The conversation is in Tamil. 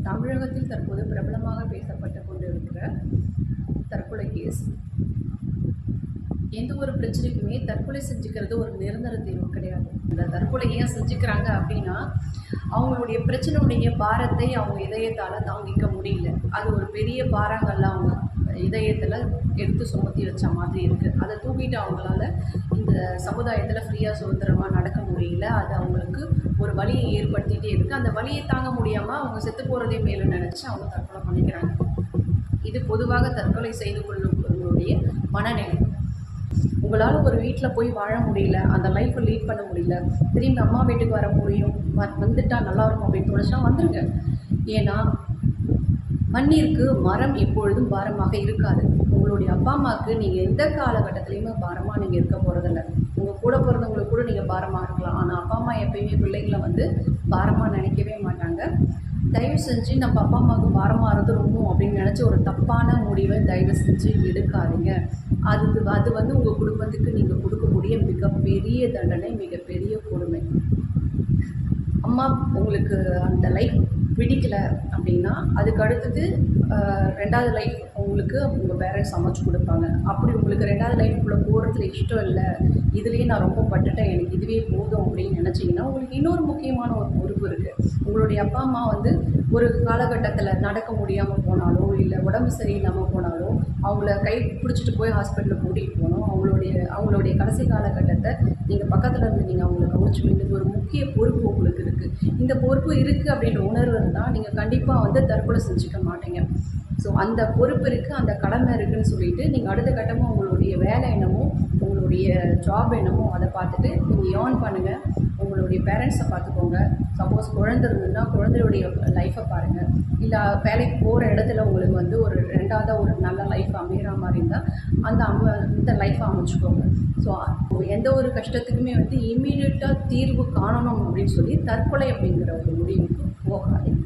தமிழகத்தில் தற்போது பிரபலமாக பேசப்பட்டு கொண்டிருக்கிற தற்கொலை கேஸ். எந்த ஒரு பிரச்சனைக்குமே தற்கொலை செஞ்சுக்கிறது ஒரு நிரந்தர தீர்வு கிடையாது. இந்த தற்கொலை ஏன் செஞ்சுக்கிறாங்க அப்படின்னா, அவங்களுடைய பிரச்சனையுடைய பாரத்தை அவங்க இதயத்தால் தாங்கிக்க முடியல. அது ஒரு பெரிய பாரங்கள்ல அவங்க இதயத்தில் எடுத்து சுமத்தி வச்ச மாதிரி இருக்குது. அதை தூக்கிட்டு அவங்களால இந்த சமுதாயத்தில் ஃப்ரீயாக சுதந்திரமாக நடக்க முடியல. அது அவங்களுக்கு ஒரு வலியை ஏற்படுத்திகிட்டே இருக்குது. அந்த வலியை தாங்க முடியாமல் அவங்க செத்து போகிறதே மேலே நினச்சி அவங்க தற்கொலை பண்ணிக்கிறாங்க. இது பொதுவாக தற்கொலை செய்து கொள்ளுடைய மனநிலை. உங்களால் ஒரு வீட்டில் போய் வாழ முடியல, அந்த லைஃப்பை லீட் பண்ண முடியல, திரும்பி அம்மா வீட்டுக்கு வர முடியும், வந்துட்டால் நல்லாயிருக்கும் அப்படின்னு தோணுச்சுன்னா வந்துடுங்க. ஏன்னா மண்ணிற்கு மரம் எப்பொழுதும் பாரமாக இருக்காது. உங்களுடைய அப்பா அம்மாவுக்கு நீங்கள் எந்த காலகட்டத்துலேயுமே பாரமாக நீங்கள் இருக்க போகிறதில்ல. உங்கள் கூட பிறந்தவங்களுக்கு கூட நீங்கள் பாரமாக இருக்கலாம். ஆனால் அப்பா அம்மா எப்பயுமே பிள்ளைங்களை பாரமாக நினைக்கவே மாட்டாங்க. தயவு செஞ்சு நம்ம அப்பா அம்மாவுக்கு பாரமாக இருந்துருமோ அப்படின்னு நினச்சி ஒரு தப்பான முடிவை தயவு செஞ்சு எடுக்காதீங்க. அது உங்கள் குடும்பத்துக்கு நீங்கள் கொடுக்கக்கூடிய மிகப்பெரிய தண்டனை, மிகப்பெரிய கொடுமை. அம்மா உங்களுக்கு அந்த லைஃப் பிடிக்கல அப்படின்னா அதுக்கு அடுத்தது 2வது லைஃப் உங்களுக்கு உங்கள் பேரண்ட்ஸ் அமைச்சு கொடுப்பாங்க. அப்படி உங்களுக்கு 2வது லைஃப்குள்ளே போகிறதுல இஷ்டம் இல்லை, இதுலேயே நான் ரொம்ப பட்டுட்டேன், எனக்கு இதுவே போதும் அப்படின்னு நினச்சிங்கன்னா உங்களுக்கு இன்னொரு முக்கியமான ஒரு பொறுப்பு இருக்குது. உங்களுடைய அப்பா அம்மா ஒரு காலகட்டத்தில் நடக்க முடியாமல் போனாலோ இல்லை உடம்பு சரியில்லாமல் போனாலோ அவங்கள கை பிடிச்சிட்டு போய் ஹாஸ்பிட்டலில் கூட்டிகிட்டு போகணும். அவங்களுடைய கடைசி காலகட்டத்தை நீங்கள் பக்கத்தில் இருந்து நீங்கள் அவங்களை கவனிச்சு வேண்டியது ஒரு முக்கிய பொறுப்பு உங்களுக்கு இருக்குது. இந்த பொறுப்பு இருக்குது அப்படின்ற உணர்வு இருந்தால் நீங்கள் கண்டிப்பாக தற்கொலை செஞ்சுக்க மாட்டீங்க. ஸோ அந்த பொறுப்பு இருக்குது, அந்த கடமை இருக்குதுன்னு சொல்லிவிட்டு நீங்கள் அடுத்த கட்டமாக உங்களுடைய வேலை என்னமோ, உங்களுடைய ஜாப் என்னமோ அதை பார்த்துட்டு நீங்கள் ஏர்ன் பண்ணுங்கள். உங்களுடைய பேரண்ட்ஸை பார்த்துக்கோங்க. சப்போஸ் குழந்தை இருந்ததுன்னா குழந்தையுடைய லைஃப்பை பாருங்கள். இல்லை வேலைக்கு போகிற இடத்துல உங்களுக்கு ஒரு 2வது ஒரு நல்ல லைஃப் அமைகிற மாதிரி இருந்தால் அந்த லைஃப்பை அமைச்சுக்கோங்க. ஸோ எந்த ஒரு கஷ்டத்துக்குமே இம்மீடியட்டாக தீர்வு காணணும் அப்படின்னு சொல்லி தற்கொலை அப்படிங்கிற ஒரு முடிவுக்கு போகாதீங்க.